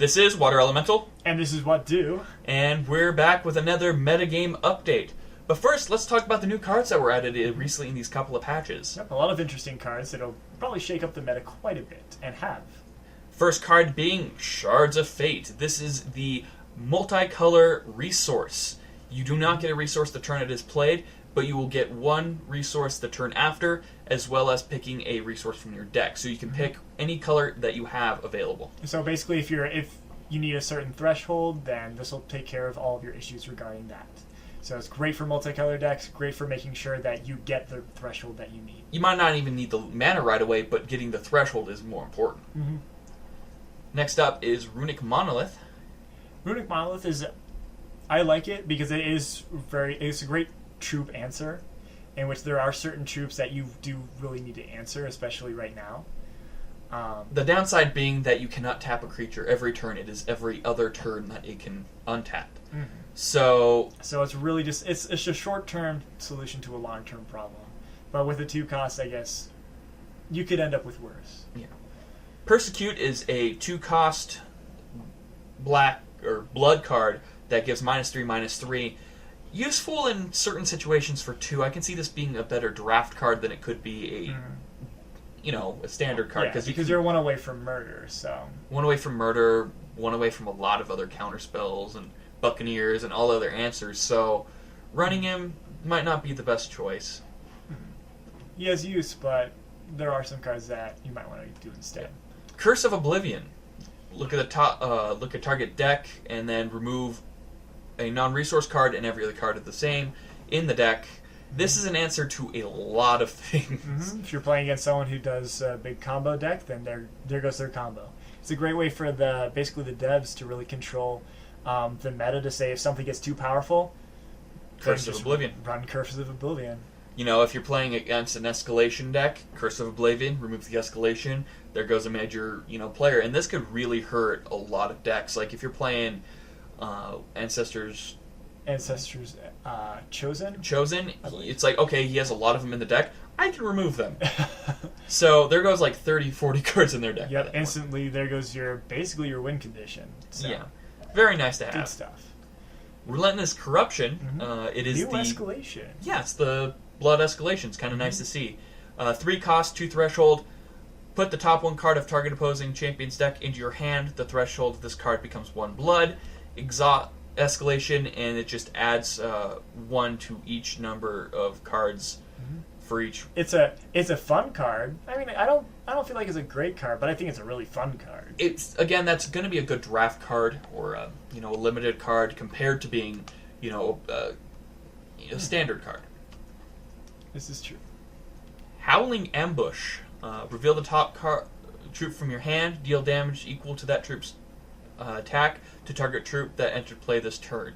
This is Water Elemental. And this is What Do. And we're back with another metagame update. But first, let's talk about the new cards that were added recently in these couple of patches. Yep, a lot of interesting cards that'll probably shake up the meta quite a bit, and have. First card being Shards of Fate. This is the multicolor resource. You do not get a resource the turn it is played, but you will get one resource the turn after, as well as picking a resource from your deck. So you can pick any color that you have available. So basically, if you need a certain threshold, then this will take care of all of your issues regarding that. So it's great for multicolor decks, great for making sure that you get the threshold that you need. You might not even need the mana right away, but getting the threshold is more important. Mm-hmm. Next up is Runic Monolith. Runic Monolith is... I like it because it's a great troop answer, in which there are certain troops that you do really need to answer, especially right now. The downside being that you cannot tap a creature every turn. It is every other turn that it can untap. Mm-hmm. So it's really just it's a short-term solution to a long-term problem. But with the 2 costs, I guess you could end up with worse. Yeah. Persecute is a 2-cost black or blood card that gives -3/-3. Useful in certain situations for 2. I can see this being a better draft card than it could be a standard card. Yeah, because you're 1 away from murder. So 1 away from murder, 1 away from a lot of other counter spells and Buccaneers and all other answers. So running him might not be the best choice. He has use, but there are some cards that you might want to do instead. Curse of Oblivion. Look at the top. Look at target deck, and then remove a non-resource card, and every other card is the same in the deck. This is an answer to a lot of things. Mm-hmm. If you're playing against someone who does a big combo deck, then there goes their combo. It's a great way for basically the devs to really control the meta, to say if something gets too powerful, Curse of Oblivion. Run Curse of Oblivion. You know, if you're playing against an escalation deck, Curse of Oblivion, remove the escalation, there goes a major, player. And this could really hurt a lot of decks. Like if you're playing Ancestors Chosen, it's like, okay, he has a lot of them in the deck, I can remove them. So there goes like 30, 40 cards in their deck. Yep, instantly there goes basically your win condition. So. Yeah. Very nice to have. Good stuff. Relentless Corruption. It is New escalation. Yeah, it's the blood escalation. It's kind of nice to see. 3 cost, 2 threshold. Put the top 1 card of target opposing champion's deck into your hand. The threshold of this card becomes 1 blood. Exhaust escalation, and it just adds 1 to each number of cards for each. It's a fun card. I mean, I don't feel like it's a great card, but I think it's a really fun card. It's that's going to be a good draft card or a limited card compared to being a standard card. This is true. Howling Ambush. Reveal the top troop from your hand. Deal damage equal to that troop's attack to target troop that entered play this turn.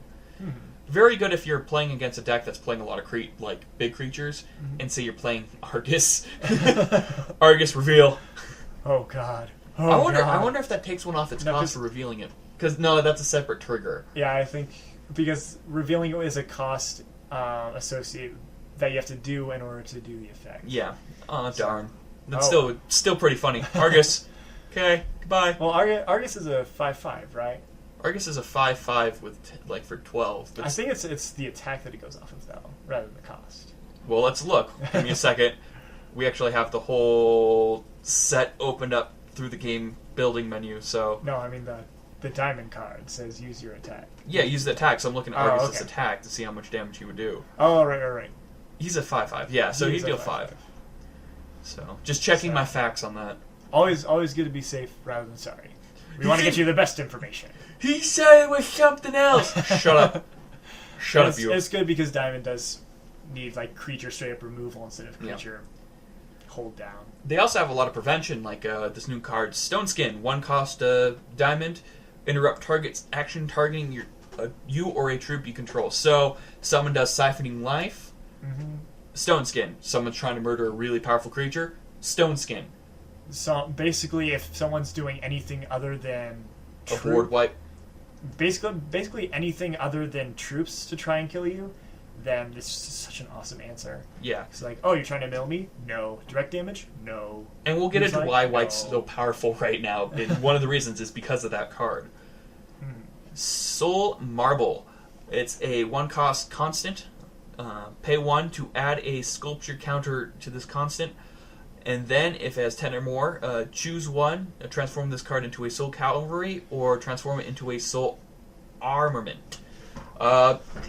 Very good if you're playing against a deck that's playing a lot of big creatures, and say you're playing Argus. Argus reveal. Oh God. I wonder if that takes one off its cost for revealing it. Because that's a separate trigger. Yeah, I think because revealing it is a cost associated that you have to do in order to do the effect. Yeah. Oh darn. That's still pretty funny. Argus. Okay. Goodbye. Well, Argus is a 5/5, right? Argus is a 5/5 with for 12. I think it's the attack that it goes off of, though, rather than the cost. Well, let's look. Give me a second. We actually have the whole set opened up through the game building menu. So no, I mean the diamond card says use your attack. Yeah, use the attack. So I'm looking at Argus's attack to see how much damage he would do. Oh, right. He's a 5/5. Yeah, so he'd deal 5. So just checking my facts on that. Always good to be safe rather than sorry. We want to get you the best information. He said it was something else. Shut up. Shut up, you. It's good because Diamond does need creature straight up removal instead of creature hold down. They also have a lot of prevention, like this new card, Stone Skin. 1 cost Diamond. Interrupt target's action targeting you or a troop you control. So someone does Siphoning Life. Stone Skin. Someone's trying to murder a really powerful creature. Stone Skin. So basically, if someone's doing anything other than a board wipe, basically anything other than troops to try and kill you, then this is such an awesome answer. Yeah. It's like, oh, you're trying to mill me? No. Direct damage? No. And we'll get He's into like, why White's no. so powerful right now. And one of the reasons is because of that card. Soul Marble. It's a 1-cost constant. Pay 1 to add a sculpture counter to this constant. And then, if it has 10 or more, choose one, transform this card into a Soul Cavalry, or transform it into a Soul Armament.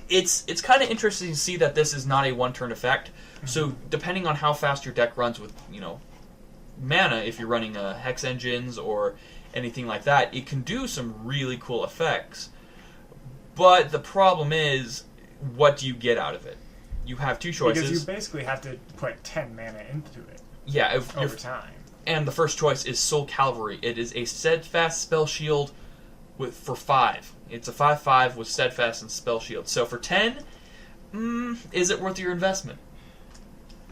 It's kind of interesting to see that this is not a one-turn effect. So, depending on how fast your deck runs with, mana, if you're running Hex engines or anything like that, it can do some really cool effects. But the problem is, what do you get out of it? You have two choices. Because you basically have to put 10 mana into it. Yeah, over time. And the first choice is Soul Cavalry. It is a steadfast spell shield for 5. It's a 5/5 with steadfast and spell shield. So for 10, is it worth your investment?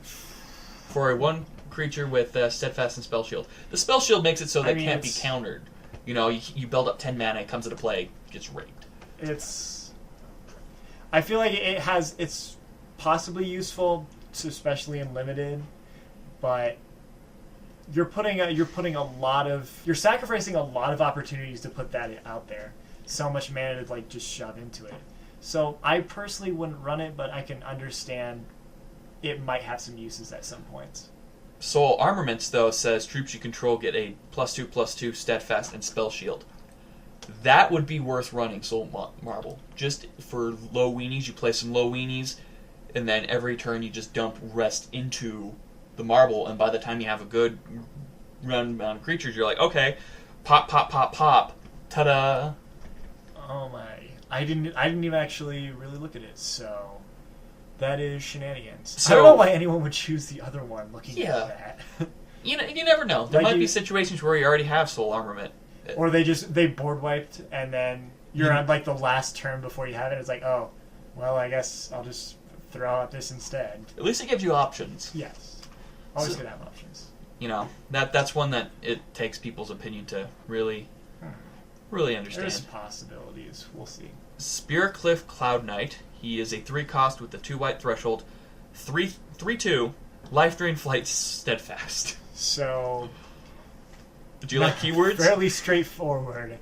For a 1 creature with steadfast and spell shield. The spell shield makes it so that it can't be countered. You build up 10 mana, it comes into play, gets raped. I feel like it's possibly useful, especially in limited, but you're sacrificing a lot of opportunities to put that out there. So much mana to just shove into it. So I personally wouldn't run it, but I can understand it might have some uses at some points. Soul Armaments, though, says troops you control get a +2/+2 steadfast and spell shield. That would be worth running Soul Marble. Just for low weenies, you play some low weenies, and then every turn you just dump rest into the marble, and by the time you have a good run amount of creatures, you're like, okay, pop, pop, pop, pop, ta-da! Oh my! I didn't even actually really look at it. So that is shenanigans. So, I don't know why anyone would choose the other one. Looking at that, you never know. There might be situations where you already have Soul Armament, or they board wiped, and then you're on the last turn before you have it. It's like, oh, well, I guess I'll just throw out this instead. At least it gives you options. Yes. Always gonna have options. That's one that it takes people's opinion to really understand. There's possibilities. We'll see. Spearcliff Cloud Knight. He is a 3-cost with a 2-white threshold, 3/2, life drain, flight, steadfast. So, do you like keywords? Fairly straightforward.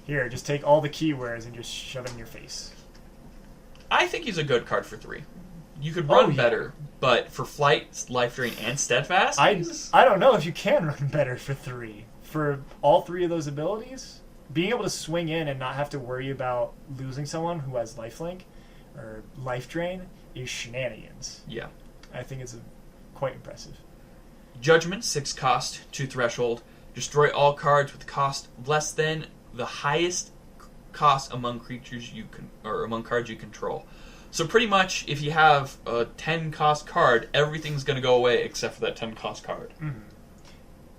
Here, just take all the keywords and just shove it in your face. I think he's a good card for 3. You could run better, but for flight, life drain, and steadfast, I don't know if you can run better for 3. For all 3 of those abilities, being able to swing in and not have to worry about losing someone who has lifelink or life drain is shenanigans. Yeah, I think it's quite impressive. Judgment, 6-cost, 2 threshold. Destroy all cards with cost less than the highest cost among creatures among cards you control. So pretty much, if you have a 10-cost card, everything's going to go away except for that 10-cost card. Mm-hmm.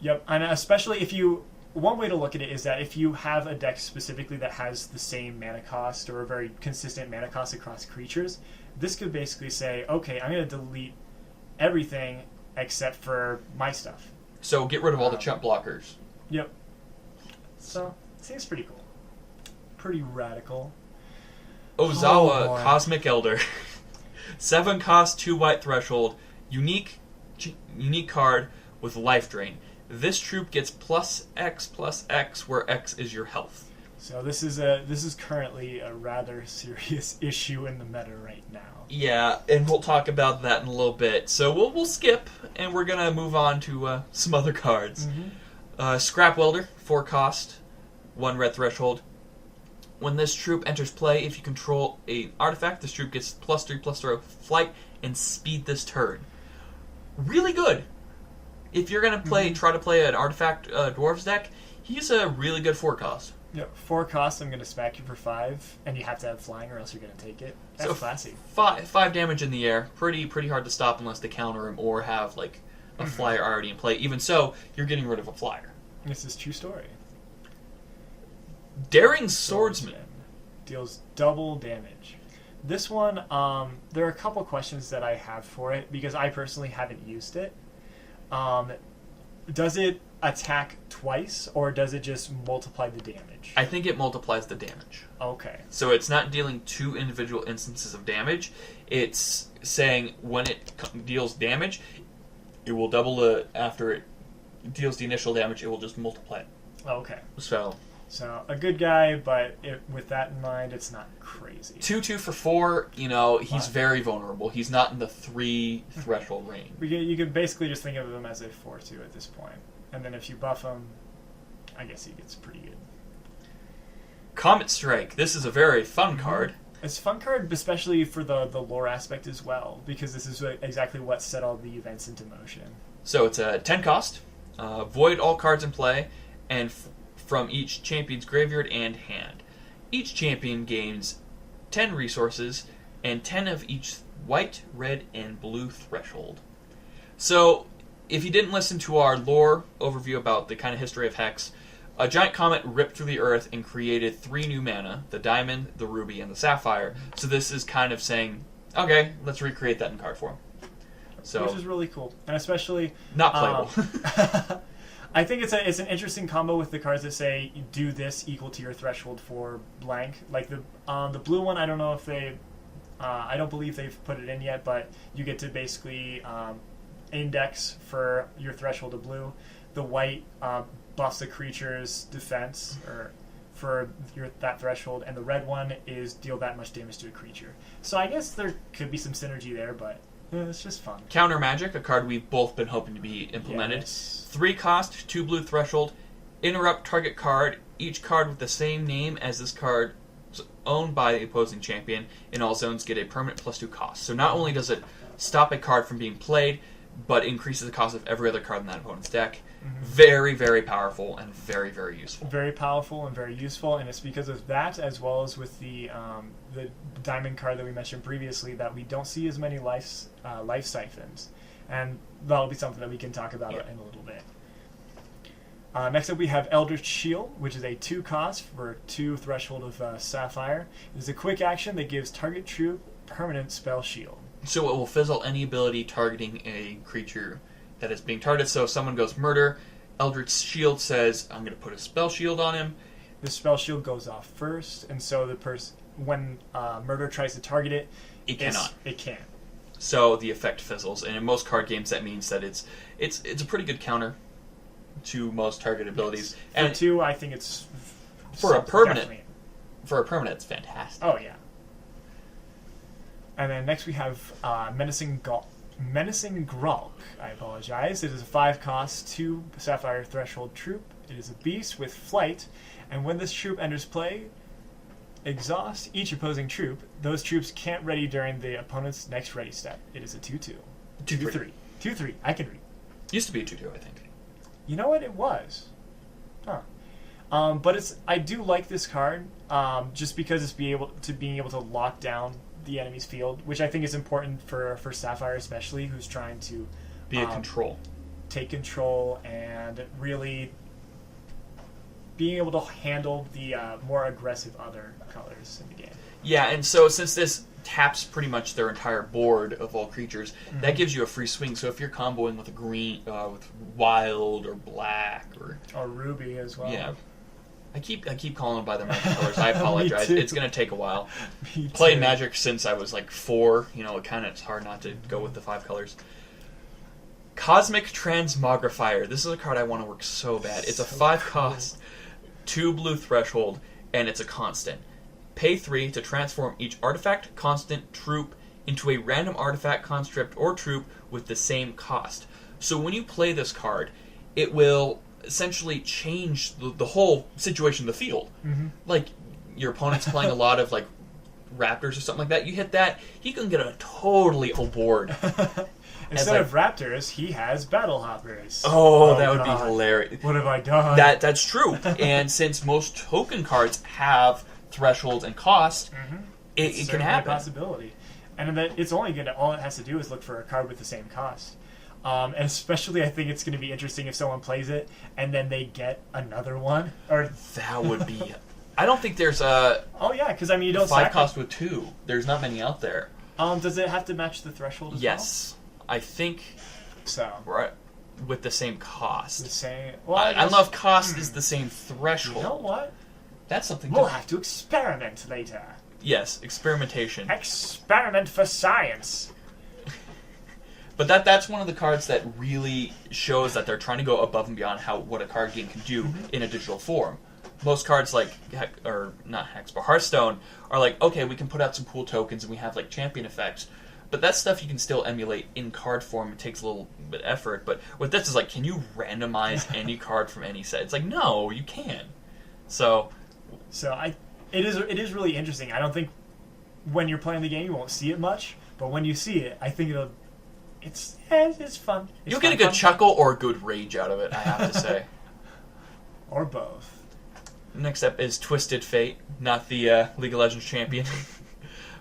Yep, and especially if you... One way to look at it is that if you have a deck specifically that has the same mana cost or a very consistent mana cost across creatures, this could basically say, okay, I'm going to delete everything except for my stuff. So get rid of all the chump blockers. Yep. So, it seems pretty cool. Pretty radical. Ozawa Cosmic Elder. 7-cost, 2-white threshold. Unique card with life drain. This troop gets +X/+X, where X is your health. So this is currently a rather serious issue in the meta right now. Yeah, and we'll talk about that in a little bit. So we'll skip, and we're gonna move on to some other cards. Mm-hmm. Scrap Welder, 4-cost, 1 red threshold. When this troop enters play, if you control an artifact, this troop gets +3/+0 flight and speed this turn. Really good. If you're gonna try to play an artifact dwarves deck, he's a really good 4-cost. Yep, 4 costs. I'm gonna smack you for 5, and you have to have flying, or else you're gonna take it. That's classy. 5 damage in the air. Pretty hard to stop unless they counter him or have a flyer already in play. Even so, you're getting rid of a flyer. This is true story. Daring Swordsman deals double damage. This one, there are a couple questions that I have for it because I personally haven't used it. does it attack twice, or does it just multiply the damage? I think it multiplies the damage. Okay. So it's not dealing 2 individual instances of damage. It's saying when it deals damage, it will double it. After it deals the initial damage, it will just multiply it. Okay. So a good guy, but with that in mind, it's not crazy. 2/2 for 4. He's very vulnerable. He's not in the 3 threshold range. You can basically just think of him as a 4/2 at this point. And then if you buff him, I guess he gets pretty good. Comet Strike. This is a very fun card. It's a fun card, especially for the lore aspect as well, because this is exactly what set all the events into motion. So it's a 10 cost. Void all cards in play, and from each champion's graveyard and hand. Each champion gains 10 resources and 10 of each white, red, and blue threshold. So, if you didn't listen to our lore overview about the kind of history of Hex, a giant comet ripped through the earth and created 3 new mana, the diamond, the ruby, and the sapphire. So this is kind of saying, okay, let's recreate that in card form. So, which is really cool. And especially... not playable. I think it's an interesting combo with the cards that say, do this equal to your threshold for blank. Like the blue one, I don't know if they... I don't believe they've put it in yet, but you get to basically... index for your threshold of blue. The white buffs a creature's defense or for that threshold, and the red one is deal that much damage to a creature. So I guess there could be some synergy there, but it's just fun. Counter Magic, a card we've both been hoping to be implemented. Yes. 3 cost, 2 blue threshold. Interrupt target card. Each card with the same name as this card owned by the opposing champion in all zones get a permanent +2 cost. So not only does it stop a card from being played, but increases the cost of every other card in that opponent's deck. Mm-hmm. Very, very powerful and very, very useful. Very powerful and very useful, and it's because of that, as well as with the diamond card that we mentioned previously, that we don't see as many life siphons, and that'll be something that we can talk about in a little bit. Next up, we have Eldritch Shield, which is a 2 cost for 2 threshold of Sapphire. It's a quick action that gives target troop permanent spell shield. So it will fizzle any ability targeting a creature that is being targeted. So if someone goes murder, Eldritch Shield says, I'm going to put a spell shield on him. The spell shield goes off first, and so the person, when murder tries to target it, it cannot. It can't. So the effect fizzles, and in most card games that means that it's a pretty good counter to most target abilities. Yes. For 2, I think it's for a permanent. Definitely. For a permanent, it's fantastic. Oh yeah. And then next we have Menacing Grolk. I apologize. It is a 5 cost, 2 Sapphire Threshold troop. It is a beast with flight, and when this troop enters play, exhaust each opposing troop. Those troops can't ready during the opponent's next ready step. It is a 2/2. 2/3. 2/3. I can read. Used to be a 2/2, I think. You know what? It was. Huh. But I do like this card, just because it's being able to lock down the enemy's field, which I think is important for Sapphire especially, who's trying to be a control. Take control and really being able to handle the more aggressive other colors in the game. Yeah, and so since this taps pretty much their entire board of all creatures, that gives you a free swing. So if you're comboing with a green, with wild or black or ruby as well. Yeah. I keep calling them by their magic colors. I apologize. It's going to take a while. Me Played too. Magic since I was like 4. It's hard not to go with the 5 colors. Cosmic Transmogrifier. This is a card I want to work so bad. It's a 5 cost, 2 blue threshold, and it's a constant. Pay 3 to transform each artifact, constant, troop into a random artifact, construct, or troop with the same cost. So when you play this card, it will essentially change the whole situation of the field. Mm-hmm. Like, your opponent's playing a lot of, like, raptors or something like that. You hit that, he can get a totally whole board. Instead of raptors, he has battle hoppers. Oh, that would be hilarious. What have I done? That's true. And since most token cards have thresholds and cost, it can happen. A possibility. And it's only all it has to do is look for a card with the same cost. And especially, I think it's going to be interesting if someone plays it and then they get another one. Or that would be. I don't think there's a. Oh yeah, because you don't 5 cost with 2. There's not many out there. Does it have to match the threshold as well? Yes, I think so. Right. with the same cost. The same. Well, I don't know if cost is the same threshold. You know what? That's something. We'll have to experiment later. Yes, experimentation. Experiment for science. But that's one of the cards that really shows that they're trying to go above and beyond what a card game can do in a digital form. Most cards like, or not Hex, but Hearthstone are like, okay, we can put out some cool tokens and we have like champion effects. But that stuff you can still emulate in card form. It takes a little bit of effort. But with this, is like, can you randomize any card from any set? It's like, no, you can't. So it is really interesting. I don't think when you're playing the game you won't see it much, but when you see it, I think it's fun. You'll get a good chuckle or a good rage out of it, I have to say. Or both. Next up is Twisted Fate, not the League of Legends champion.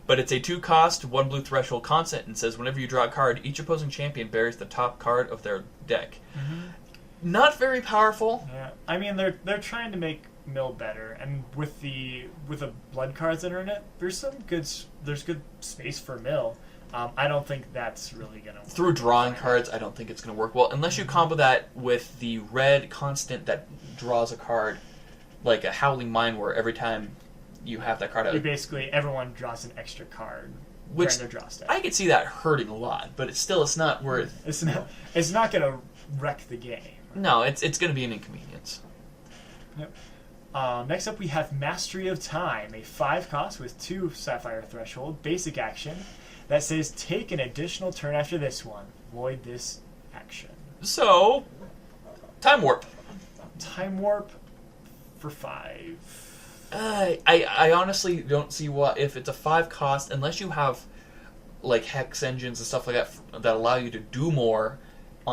But it's a 2-cost, 1 blue threshold constant, and says whenever you draw a card, each opposing champion bears the top card of their deck. Mm-hmm. Not very powerful. Yeah, I mean they're trying to make mill better, and with the blood cards that are in it, there's good space for mill. I don't think that's really gonna work. Through drawing cards, I don't think it's gonna work well unless you combo that with the red constant that draws a card, like a Howling Mine, where every time you have that card out, everyone draws an extra card which during their draw step. I could see that hurting a lot, but it's not worth. It's not gonna wreck the game. No, it's gonna be an inconvenience. Yep. Next up, we have Mastery of Time, a 5-cost with 2 Sapphire Threshold, basic action, that says take an additional turn after this one. Void this action. So, Time Warp. Time Warp for 5. I honestly don't see what, if it's a 5-cost, unless you have like Hex engines and stuff like that allow you to do more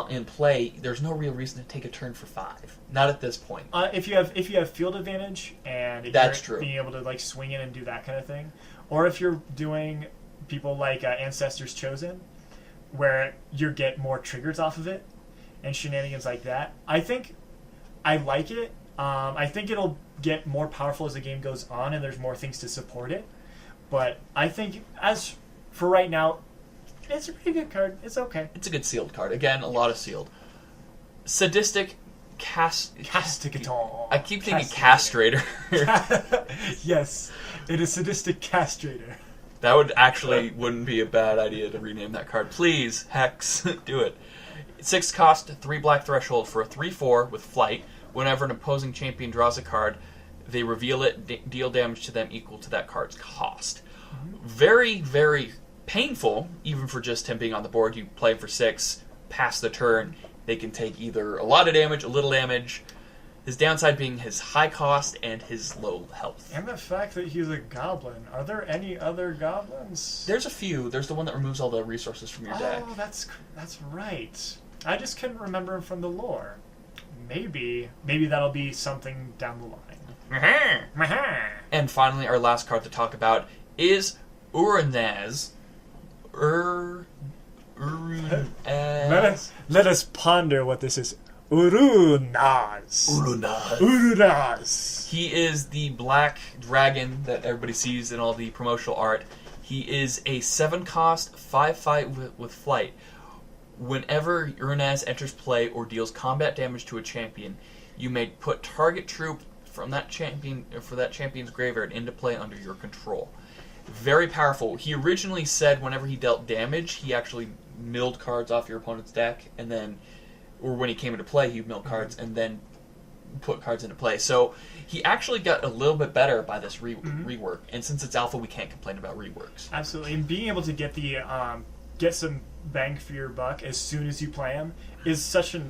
in play, there's no real reason to take a turn for 5. Not at this point. If you have field advantage and if that's you're true. Being able to like swing in and do that kind of thing, or if you're doing people like Ancestors Chosen, where you get more triggers off of it and shenanigans like that, I think I like it. I think it'll get more powerful as the game goes on and there's more things to support it. But I think as for right now, it's a pretty good card. It's okay. It's a good sealed card. Again, a lot of sealed. Sadistic Castigator. I keep thinking Castrator. Yes, it is Sadistic Castrator. That wouldn't be a bad idea to rename that card. Please, Hex, do it. 6-cost, 3 black threshold for a 3/4 with flight. Whenever an opposing champion draws a card, they reveal it, deal damage to them equal to that card's cost. Mm-hmm. Very, very painful, even for just him being on the board. You play him for 6, pass the turn, they can take either a lot of damage, a little damage. His downside being his high cost and his low health. And the fact that he's a goblin. Are there any other goblins? There's a few. There's the one that removes all the resources from your deck. Oh, that's right. I just couldn't remember him from the lore. Maybe that'll be something down the line. And finally, our last card to talk about is Uranaz. Let us ponder what this is. Urunaz. He is the black dragon that everybody sees in all the promotional art. He is a 7-cost, 5/5 with flight. Whenever Uranaz enters play or deals combat damage to a champion, you may put target troop from that champion for that champion's graveyard into play under your control. Very powerful. He originally said whenever he dealt damage, he actually milled cards off your opponent's deck, and then, or when he came into play, he'd mill cards and then put cards into play. So he actually got a little bit better by this rework. And since it's alpha, we can't complain about reworks. Absolutely, and being able to get the get some bang for your buck as soon as you play him is such a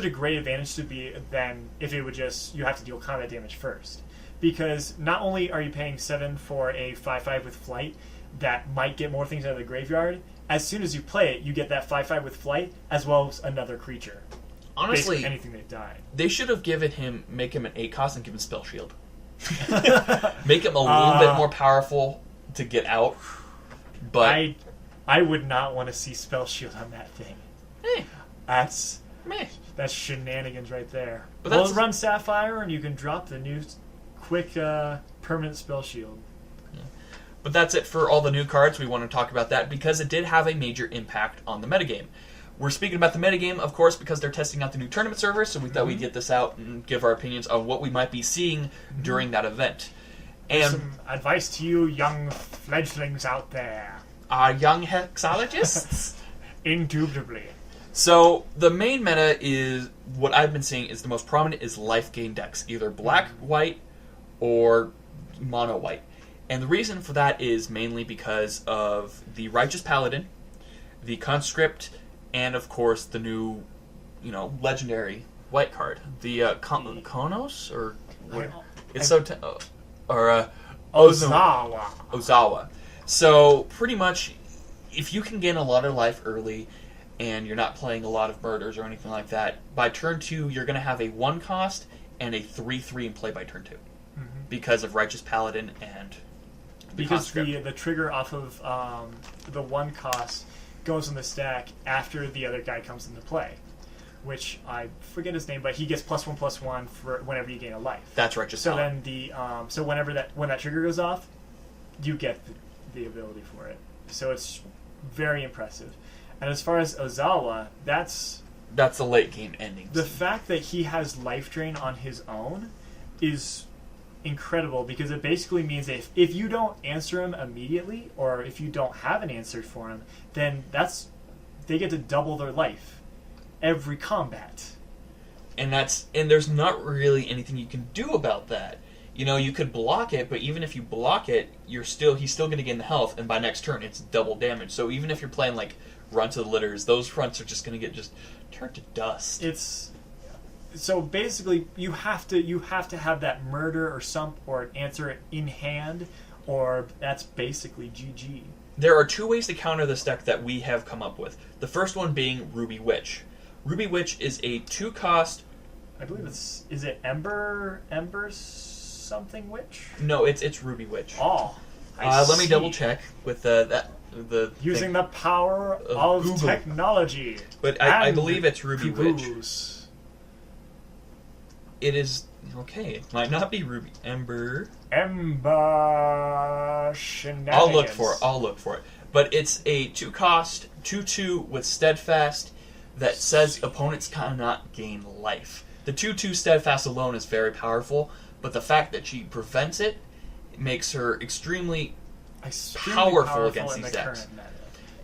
great advantage to be than if it would just you have to deal combat damage first. Because not only are you paying 7 for a 5/5 with flight that might get more things out of the graveyard, as soon as you play it, you get that 5/5 with flight as well as another creature. Honestly, basically anything that died. They should have make him an 8-cost and give him Spell Shield. Make him a little bit more powerful to get out. But I would not want to see Spell Shield on that thing. That's shenanigans right there. But we'll run Sapphire and you can drop the new quick permanent Spell Shield. Yeah. But that's it for all the new cards. We want to talk about that because it did have a major impact on the metagame. We're speaking about the metagame, of course, because they're testing out the new tournament server, so we thought we'd get this out and give our opinions on what we might be seeing during that event. And some advice to you young fledglings out there. Our young hexologists? Indubitably. So, the main meta is, what I've been seeing is the most prominent is life gain decks. Either black, white, or mono white. And the reason for that is mainly because of the Righteous Paladin, the Conscript, and of course the new, legendary white card. The Konos? Or what? It's Ozawa. So, pretty much, if you can gain a lot of life early, and you're not playing a lot of murders or anything like that, by turn 2, you're going to have a 1 cost and a 3/3 in play by turn 2. Because of Righteous Paladin and the Conscript. The trigger off of the 1 cost goes in the stack after the other guy comes into play. Which, I forget his name, but he gets +1/+1 for whenever you gain a life. That's Righteous Paladin. So then when that trigger goes off, you get the ability for it. So it's very impressive. And as far as Ozawa, that's the late game ending. The fact that he has life drain on his own is incredible, because it basically means that if you don't answer him immediately, or if you don't have an answer for him, then they get to double their life every combat. And there's not really anything you can do about that. You could block it, but even if you block it, he's still going to gain the health, and by next turn it's double damage. So even if you're playing like Run to the Litters, those fronts are just going to get turned to dust. So basically, you have to have that murder or answer in hand, or that's basically GG. There are 2 ways to counter this deck that we have come up with. The first one being Ruby Witch. Ruby Witch is a 2-cost. I believe is it Ember something Witch? No, it's Ruby Witch. Oh, let me double check with using the power of Google. Technology. But I believe it's Ruby Witch. It is okay. It might not be Ruby Ember shenanigans. I'll look for it. But it's a 2-cost 2/2 with Steadfast that says opponents cannot gain life. The 2/2 Steadfast alone is very powerful, but the fact that she prevents it makes her extremely powerful against these decks.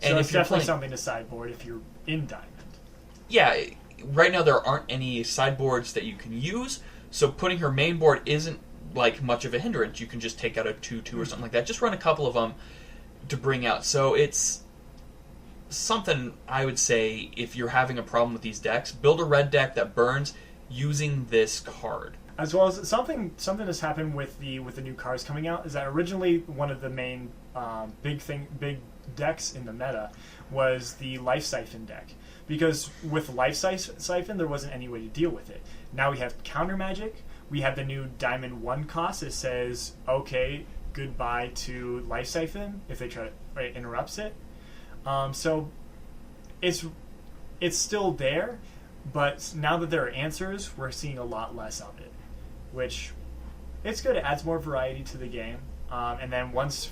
And it's definitely something to sideboard if you're in Diamond. Yeah, right now there aren't any sideboards that you can use, so putting her main board isn't like much of a hindrance. You can just take out a 2/2 or something like that. Just run a couple of them to bring out. So it's something I would say, if you're having a problem with these decks, build a red deck that burns using this card. As well as something that's happened with the new cards coming out is that originally one of the main big decks in the meta was the Life Siphon deck, because with Life Siphon there wasn't any way to deal with it. Now we have Counter Magic. We have the new Diamond 1 cost that says okay, goodbye to Life Siphon if they try to interrupts it. So it's still there, but now that there are answers, we're seeing a lot less of it, which it's good. It adds more variety to the game, and then once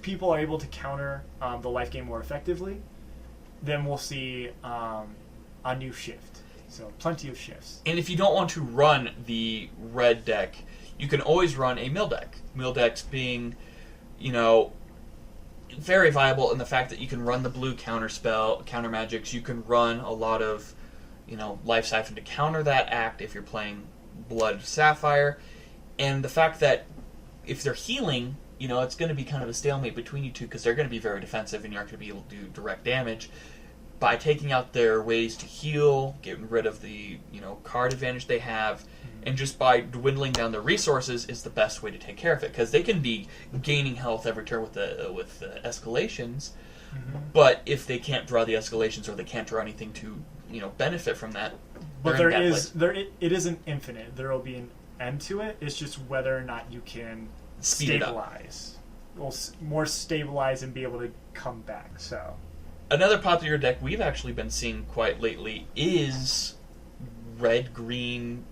people are able to counter the life game more effectively, then we'll see a new shift. So plenty of shifts. And if you don't want to run the red deck, you can always run a mill deck. Mill decks being, very viable in the fact that you can run the blue counter magics. You can run a lot of, Life Siphon to counter that act if you're playing Blood Sapphire. And the fact that if they're healing, it's going to be kind of a stalemate between you two, because they're going to be very defensive and you aren't going to be able to do direct damage. By taking out their ways to heal, getting rid of the card advantage they have, and just by dwindling down their resources is the best way to take care of it, because they can be gaining health every turn with the escalations, but if they can't draw the escalations or they can't draw anything to benefit from that, but it isn't infinite. There will be an end to it. It's just whether or not you can stabilize, more stabilize and be able to come back. So. Another popular deck we've actually been seeing quite lately is red-green,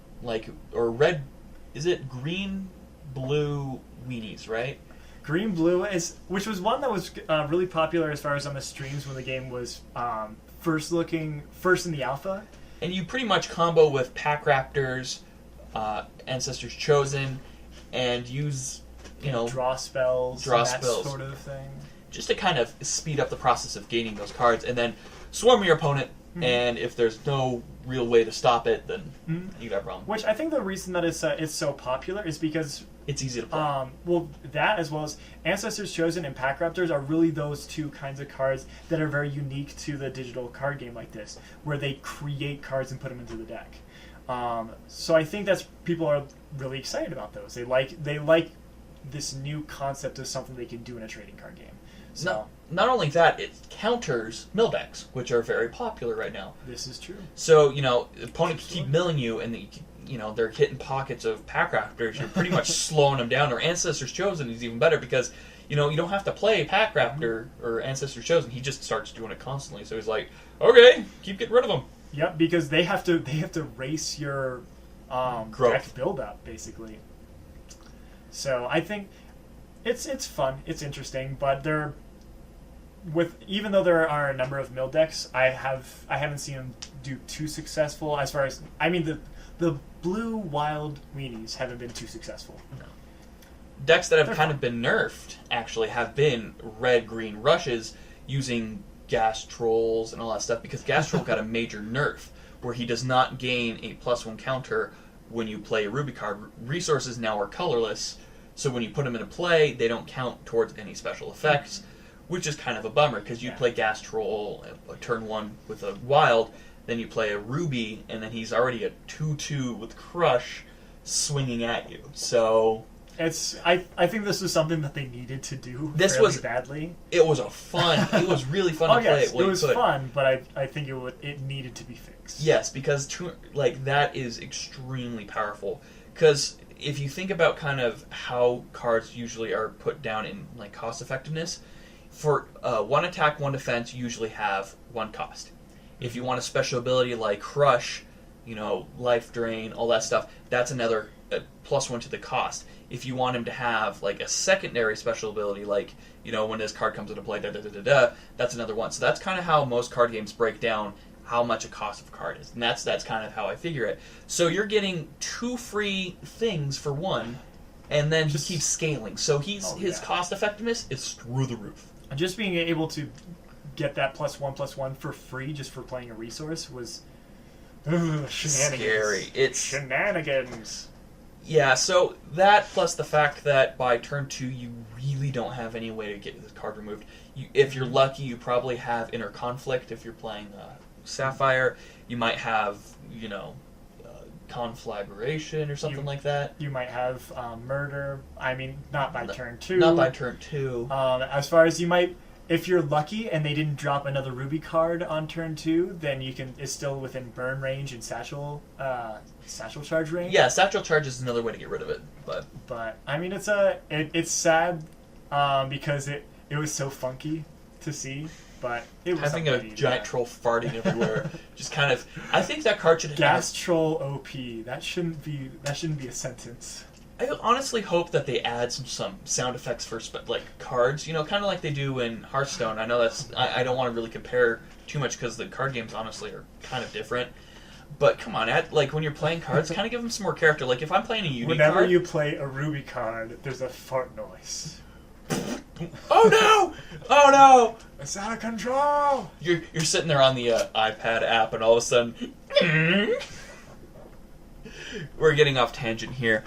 is it green-blue weenies, right? Green-blue which was one that was really popular as far as on the streams when the game was first in the alpha. And you pretty much combo with Pack Raptors, Ancestors Chosen, and use, draw spells, that sort of thing. Just to kind of speed up the process of gaining those cards, and then swarm your opponent, and if there's no real way to stop it, then you got a problem. Which I think the reason that it's so popular is because it's easy to play. That as well as Ancestors Chosen and Pack Raptors are really those two kinds of cards that are very unique to the digital card game like this, where they create cards and put them into the deck. So I think people are really excited about those. They like this new concept of something they can do in a trading card game. So not only that, it counters mill decks, which are very popular right now. This is true. So, opponents keep milling you, and they're hitting pockets of Pack Raptors. You're pretty much slowing them down. Or Ancestors Chosen is even better because, you don't have to play Pack Raptor or Ancestors Chosen. He just starts doing it constantly. So he's like, okay, keep getting rid of them. Yep, because they have to race your deck build up, basically. So I think it's fun, it's interesting, but even though there are a number of mill decks, I haven't seen them do too successful. As far as the blue wild weenies haven't been too successful. No. Decks that have kind of been nerfed actually have been red-green rushes using Gas Trolls and all that stuff, because Gas Troll got a major nerf where he does not gain a +1 counter when you play a Ruby card. Resources now are colorless, so when you put them into play, they don't count towards any special effects, which is kind of a bummer, because you play Gas Troll turn 1 with a wild, then you play a Ruby, and then he's already a 2/2 with Crush swinging at you. So I think this was something that they needed to do badly. It was it was really fun to play. It was fun, but I think it needed to be fixed. Yes, because that is extremely powerful. Because if you think about kind of how cards usually are put down in cost effectiveness, for 1 attack, 1 defense, you usually have 1 cost. If you want a special ability like Crush, Life Drain, all that stuff, that's another +1 to the cost. If you want him to have a secondary special ability, when this card comes into play, that's another 1. So that's kind of how most card games break down how much a cost of a card is, and that's kind of how I figure it. So you're getting 2 free things for 1, and then he keeps scaling. So his cost effectiveness is through the roof. Just being able to get that +1/+1 for free just for playing a resource was shenanigans. Scary. It's shenanigans. Yeah, so that plus the fact that by turn 2 you really don't have any way to get this card removed. If you're lucky, you probably have Inner Conflict. If you're playing Sapphire, you might have, Conflagration or something like that. You might have Murder. I mean, not by turn 2. Not by turn 2. As far as you might... If you're lucky and they didn't drop another Ruby card on turn 2, then it's still within burn range and satchel charge range. Yeah, satchel charge is another way to get rid of it. But I mean, it's sad because it was so funky to see. But it was having a giant troll farting everywhere. Just kind of. I think that card should have Gas Troll OP. That shouldn't be a sentence. I honestly hope that they add some sound effects for cards, kind of like they do in Hearthstone. I know that's I don't want to really compare too much because the card games honestly are kind of different. But come on, when you're playing cards, kind of give them some more character. Like if I'm playing a Uni Whenever card, you play a Ruby card, there's a fart noise. Oh no! Oh no! It's out of control! You're sitting there on the iPad app, and all of a sudden, we're getting off tangent here.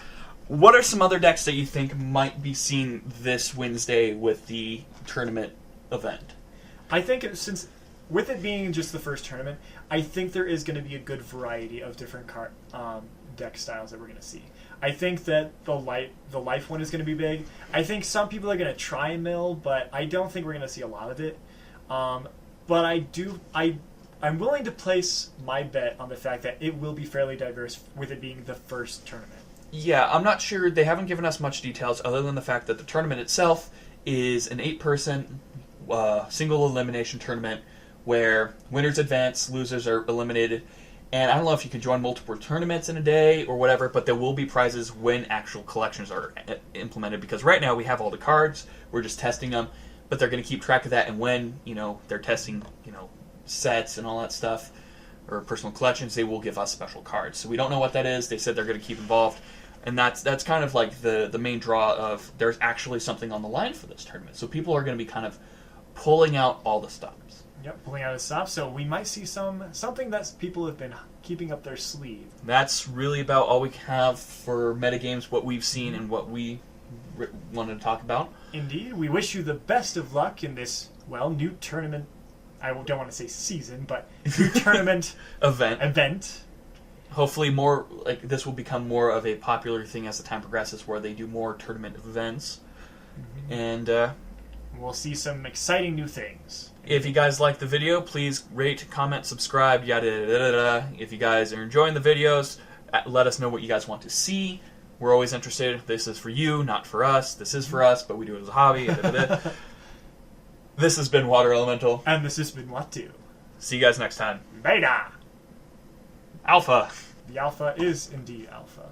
What are some other decks that you think might be seen this Wednesday with the tournament event? I think since with it being just the first tournament, I think there is going to be a good variety of different card deck styles that we're going to see. I think that the life one is going to be big. I think some people are going to try and mill, but I don't think we're going to see a lot of it. But I'm willing to place my bet on the fact that it will be fairly diverse with it being the first tournament. Yeah, I'm not sure. They haven't given us much details other than the fact that the tournament itself is an 8-person single elimination tournament where winners advance, losers are eliminated. And I don't know if you can join multiple tournaments in a day or whatever, but there will be prizes when actual collections are implemented. Because right now we have all the cards, we're just testing them, but they're going to keep track of that. And when they're testing, sets and all that stuff, or personal collections, they will give us special cards. So we don't know what that is. They said they're going to keep involved. And that's kind of like the main draw of there's actually something on the line for this tournament. So people are going to be kind of pulling out all the stops. Yep, pulling out the stops. So we might see something that people have been keeping up their sleeve. That's really about all we have for metagames, what we've seen and what we wanted to talk about. Indeed. We wish you the best of luck in this, well, new tournament. I don't want to say season, but new tournament event. Hopefully more, like, this will become more of a popular thing as the time progresses, where they do more tournament events. Mm-hmm. And we'll see some exciting new things. If you guys like the video, please rate, comment, subscribe, yada yada yada. If you guys are enjoying the videos, let us know what you guys want to see. We're always interested. This is for you, not for us. This is for us, but we do it as a hobby. This has been Water Elemental. And this has been Watu. See you guys next time. Beta! Alpha. The alpha is indeed alpha.